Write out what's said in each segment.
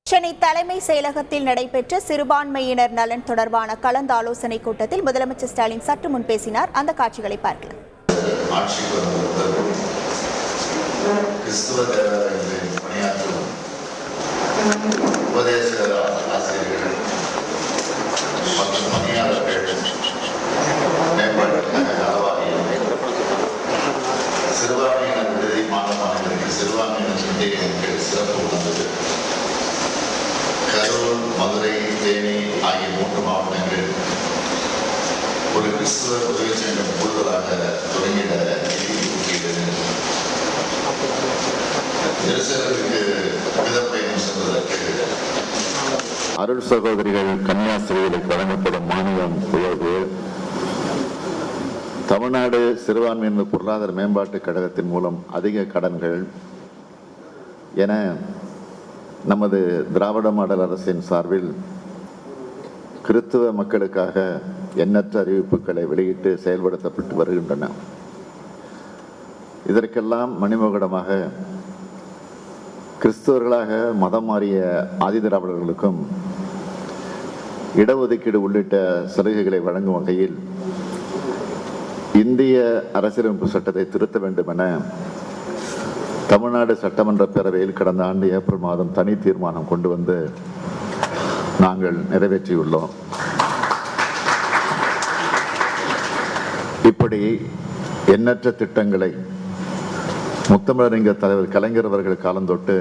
சென்னை தலைமை செயலகத்தில் நடைபெற்ற சிறுபான்மையினர் நலன் தொடர்பான கலந்தாலோசனை கூட்டத்தில் முதலமைச்சர் ஸ்டாலின் சற்று முன் பேசினார். அந்த காட்சிகளை பார்க்கலாம். கரூர், மதுரை, தேனி ஆகிய 3 மாவட்டங்களில் ஒரு கிறிஸ்துவ உதவி சங்கம் கூடுதலாக தொடங்கிட நிதி ஒதுக்கீடு. ஜெருசலேமுக்கு புனித பயணம் செல்வதற்கு அருள் சகோதரிகள் கன்னியாஸ்திரிகளுக்கு வழங்கப்படும் மானியம் உயர்வு. தமிழ்நாடு சிறுபான்மையினர் பொருளாதார மேம்பாட்டுக் கழகத்தின் மூலம் அதிக கடன்கள் என நமது திராவிட மாடல் அரசின் சார்பில் கிறிஸ்துவ மக்களுக்காக எண்ணற்ற அறிவிப்புகளை வெளியிட்டு செயல்படுத்தப்பட்டு வருகின்றன. இதற்கெல்லாம் மணிமகுடமாக கிறிஸ்தவர்களாக மதம் மாறிய ஆதிதிராவிடர்களுக்கும் இடஒதுக்கீடு உள்ளிட்ட சலுகைகளை வழங்கும் வகையில் இந்திய அரசியலமைப்பு சட்டத்தை திருத்த வேண்டும் என தமிழ்நாடு சட்டமன்ற பேரவையில் கடந்த ஆண்டு ஏப்ரல் மாதம் தனி தீர்மானம் கொண்டு வந்து நாங்கள் நிறைவேற்றியுள்ளோம். இப்படி எண்ணற்ற திட்டங்களை முத்தமிழறிஞர் தலைவர் கலைஞர் அவர்கள் காலந்தொட்டு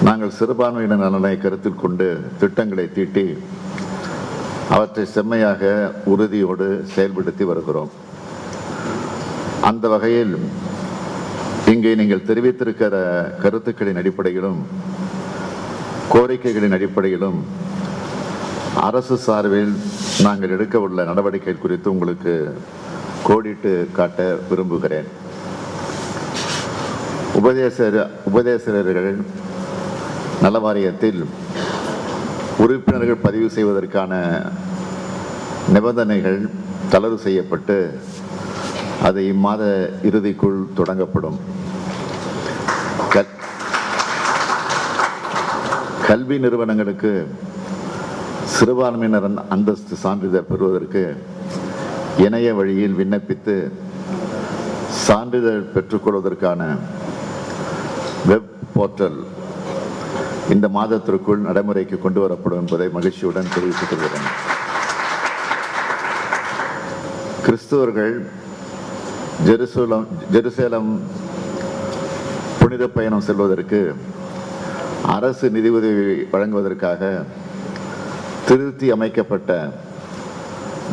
நாங்கள் சிறுபான்மையினர் நலனை கருத்தில் கொண்டு திட்டங்களை தீட்டி அவற்றை செம்மையாக உறுதியோடு செயல்படுத்தி வருகிறோம். அந்த வகையில் இங்கே நீங்கள் தெரிவித்திருக்கிற கருத்துக்களின் அடிப்படையிலும் கோரிக்கைகளின் அடிப்படையிலும் அரசு சார்பில் நாங்கள் எடுக்க உள்ள நடவடிக்கை குறித்து உங்களுக்கு கோடிட்டு காட்ட விரும்புகிறேன். உபதேசகர்கள் நல வாரியத்தில் உறுப்பினர்கள் பதிவு செய்வதற்கான நிபந்தனைகள் தளர்வு செய்யப்பட்டு அது இம்மாத இறுதிக்குள் தொடங்கப்படும். கல்வி நிறுவனங்களுக்கு சிறுபான்மையினர் அந்தஸ்து சான்றிதழ் பெறுவதற்கு இணைய வழியில் விண்ணப்பித்து சான்றிதழ் பெற்றுக்கொள்வதற்கான வெப் போர்ட்டல் இந்த மாதத்திற்குள் நடைமுறைக்கு கொண்டு வரப்படும் என்பதை மகிழ்ச்சியுடன் தெரிவித்துக் கொள்கிறேன். கிறிஸ்தவர்கள் ஜெருசலேம் புனித பயணம் செல்வதற்கு அரசு நிதி உதவி வழங்குவதற்காக திருத்தி அமைக்கப்பட்ட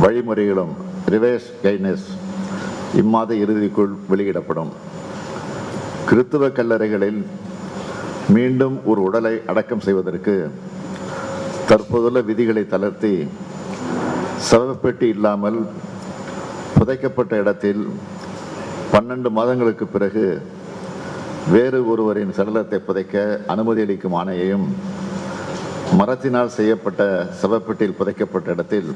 வழிமுறைகளும் ரிவைஸ் கைட்லைன்ஸ் இம்மாத இறுதிக்குள் வெளியிடப்படும். கிறிஸ்துவ கல்லறைகளில் மீண்டும் ஒரு உடலை அடக்கம் செய்வதற்கு தற்போதுள்ள விதிகளை தளர்த்தி சவப்பெட்டி இல்லாமல் புதைக்கப்பட்ட இடத்தில் 12 மாதங்களுக்கு பிறகு வேறு ஒருவரின் சடலத்தை புதைக்க அனுமதி அளிக்கும் ஆணையையும், மரத்தினால் செய்யப்பட்ட சவப்பெட்டியில் புதைக்கப்பட்ட இடத்தில்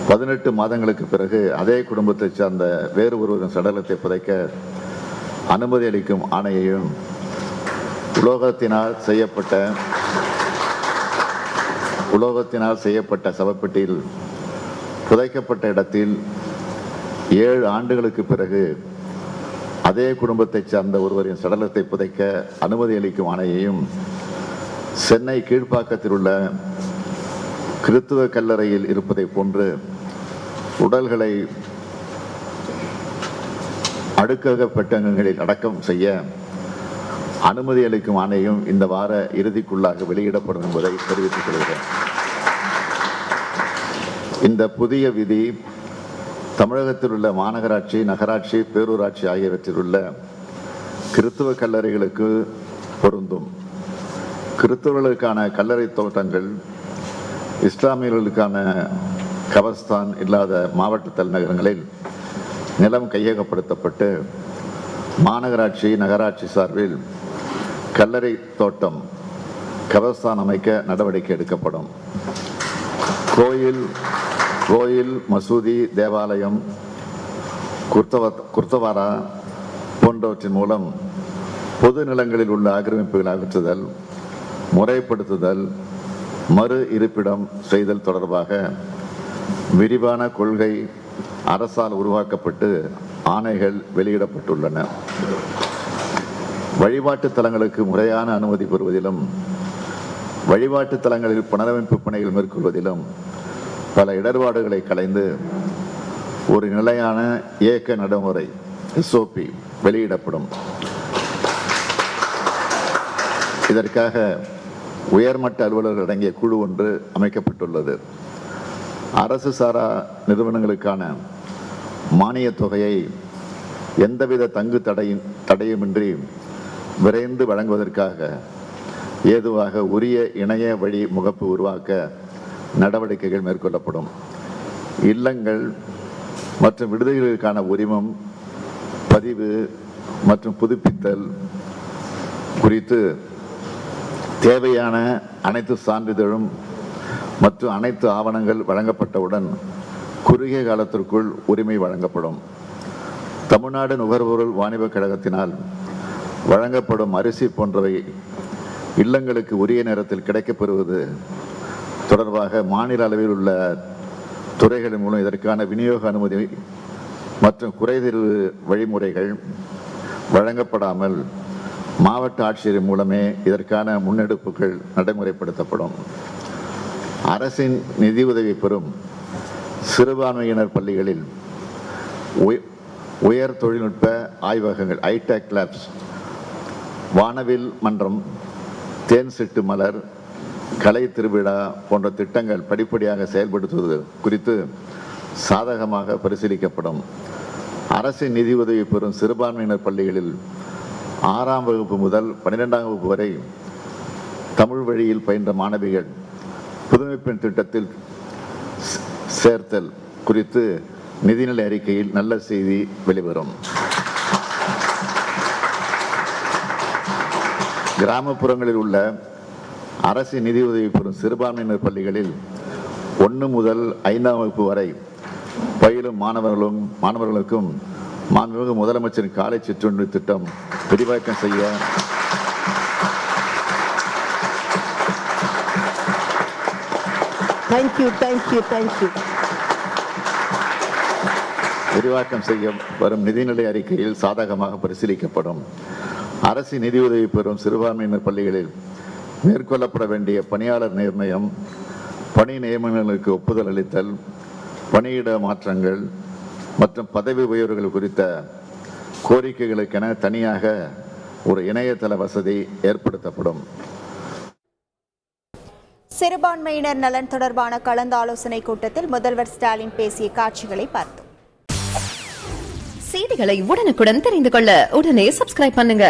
18 மாதங்களுக்கு பிறகு அதே குடும்பத்தை சார்ந்த வேறு ஒருவரின் சடலத்தை புதைக்க அனுமதி அளிக்கும் ஆணையையும், உலோகத்தினால் செய்யப்பட்ட சவப்பெட்டியில் புதைக்கப்பட்ட இடத்தில் 7 ஆண்டுகளுக்கு பிறகு அதே குடும்பத்தை சார்ந்த ஒருவரின் சடலத்தை புதைக்க அனுமதி அளிக்கும் ஆணையையும், சென்னை கீழ்ப்பாக்கத்தில் உள்ள கிறிஸ்துவ கல்லறையில் இருப்பதை போன்று உடல்களை அடுக்கக பெட்டகங்களில் அடக்கம் செய்ய அனுமதி அளிக்கும் ஆணையம் இந்த வார இறுதிக்குள்ளாக வெளியிடப்படும் என்பதை தெரிவித்துக் கொள்கிறேன். இந்த புதிய விதி தமிழகத்தில் உள்ள மாநகராட்சி, நகராட்சி, பேரூராட்சி ஆகியவற்றில் உள்ள கிறிஸ்துவ கல்லறைகளுக்கு பொருந்தும். கிறிஸ்தவர்களுக்கான கல்லறை தோட்டங்கள், இஸ்லாமியர்களுக்கான கபர்ஸ்தான் இல்லாத மாவட்ட தலைநகரங்களில் நிலம் கையகப்படுத்தப்பட்டு மாநகராட்சி, நகராட்சி சார்பில் கல்லறை தோட்டம், கபர்ஸ்தான் அமைக்க நடவடிக்கை எடுக்கப்படும். கோயில், மசூதி, தேவாலயம், குர்தவாரா போன்றவற்றின் மூலம் பொது நிலங்களில் உள்ள ஆக்கிரமிப்புகளை அகற்றுதல், முறைப்படுத்துதல், மறு இருப்பிடம் செய்தல் தொடர்பாக விரிவான கொள்கை அரசால் உருவாக்கப்பட்டு ஆணைகள் வெளியிடப்பட்டுள்ளன. வழிபாட்டு தலங்களுக்கு முறையான அனுமதி பெறுவதிலும் வழிபாட்டு தலங்களில் புனரமைப்பு பணிகள் மேற்கொள்வதிலும் பல இடர்பாடுகளை களைந்து ஒரு நிலையான இயக்க நடைமுறை SOP வெளியிடப்படும். இதற்காக உயர்மட்ட அலுவலர்கள் அடங்கிய குழு ஒன்று அமைக்கப்பட்டுள்ளது. அரசு சாரா நிறுவனங்களுக்கான மானிய தொகையை எந்தவித தங்கு தடையுமின்றி விரைந்து வழங்குவதற்காக ஏதுவாக உரிய இணைய வழி முகப்பு உருவாக்க நடவடிக்கைகள் மேற்கொள்ளப்படும். இல்லங்கள் மற்றும் விடுதிகளுக்கான உரிமம், பதிவு மற்றும் புதுப்பித்தல் குறித்து தேவையான அனைத்து சான்றிதழும் மற்றும் அனைத்து ஆவணங்கள் வழங்கப்பட்டவுடன் குறுகிய காலத்திற்குள் உரிமை வழங்கப்படும். தமிழ்நாடு நுகர்பொருள் வாணிபக் கழகத்தினால் வழங்கப்படும் அரிசி போன்றவை இல்லங்களுக்கு உரிய நேரத்தில் கிடைக்கப்பெறுவது தொடர்பாக மாநில அளவில் உள்ள துறைகளின் மூலம் இதற்கான விநியோக அனுமதி மற்றும் குறைதீர்வு வழிமுறைகள் வழங்கப்படாமல் மாவட்ட ஆட்சியர் மூலமே இதற்கான முன்னெடுப்புகள் நடைமுறைப்படுத்தப்படும். அரசின் நிதியுதவி பெறும் சிறுபான்மையினர் பள்ளிகளில் உயர் தொழில்நுட்ப ஆய்வகங்கள் ஐடெக் லேப்ஸ், வானவில் மன்றம், தேன் சிட்டு மலர், கலை திருவிழா போன்ற திட்டங்கள் படிப்படியாக செயல்படுத்துவது குறித்து சாதகமாக பரிசீலிக்கப்படும். அரசின் நிதியுதவி பெறும் சிறுபான்மையினர் பள்ளிகளில் 6ஆம் வகுப்பு முதல் 12ஆம் வகுப்பு வரை தமிழ் வழியில் பயின்ற மாணவிகள் புதுமைப்பெண் திட்டத்தில் சேர்த்தல் குறித்து நிதிநிலை அறிக்கையில் நல்ல செய்தி வெளிவரும். கிராமப்புறங்களில் உள்ள அரசு நிதியுதவி பெறும் சிறுபான்மையினர் பள்ளிகளில் 1 முதல் 5ஆம் வகுப்பு வரை பயிலும் மாணவர்களுக்கும் மாண்புமிகு முதலமைச்சரின் காலை சிற்றுண்டி திட்டம் விரிவாக்கம் செய்ய விரிவாக்கம் செய்ய வரும் நிதிநிலை அறிக்கையில் சாதகமாக பரிசீலிக்கப்படும். அரசு நிதியுதவி பெறும் சிறுபான்மையினர் பள்ளிகளில் மேற்கொள்ளப்பட வேண்டிய பணியாளர் நிர்ணயம், பணி நியமனங்களுக்கு ஒப்புதல் அளித்தல், பணியிட மாற்றங்கள் மற்றும் பதவி உயர்வுகள் குறித்த கோரிக்கைகளுக்கென தனியாக ஒரு இணையதள வசதி ஏற்படுத்தப்படும். சிறுபான்மையினர் நலன் தொடர்பான கலந்தாலோசனை கூட்டத்தில் முதல்வர் ஸ்டாலின் பேசிய காட்சிகளை பார்த்தோம். செய்திகளை உடனுக்குடன் தெரிந்து கொள்ள உடனே சப்ஸ்கிரைப் பண்ணுங்க.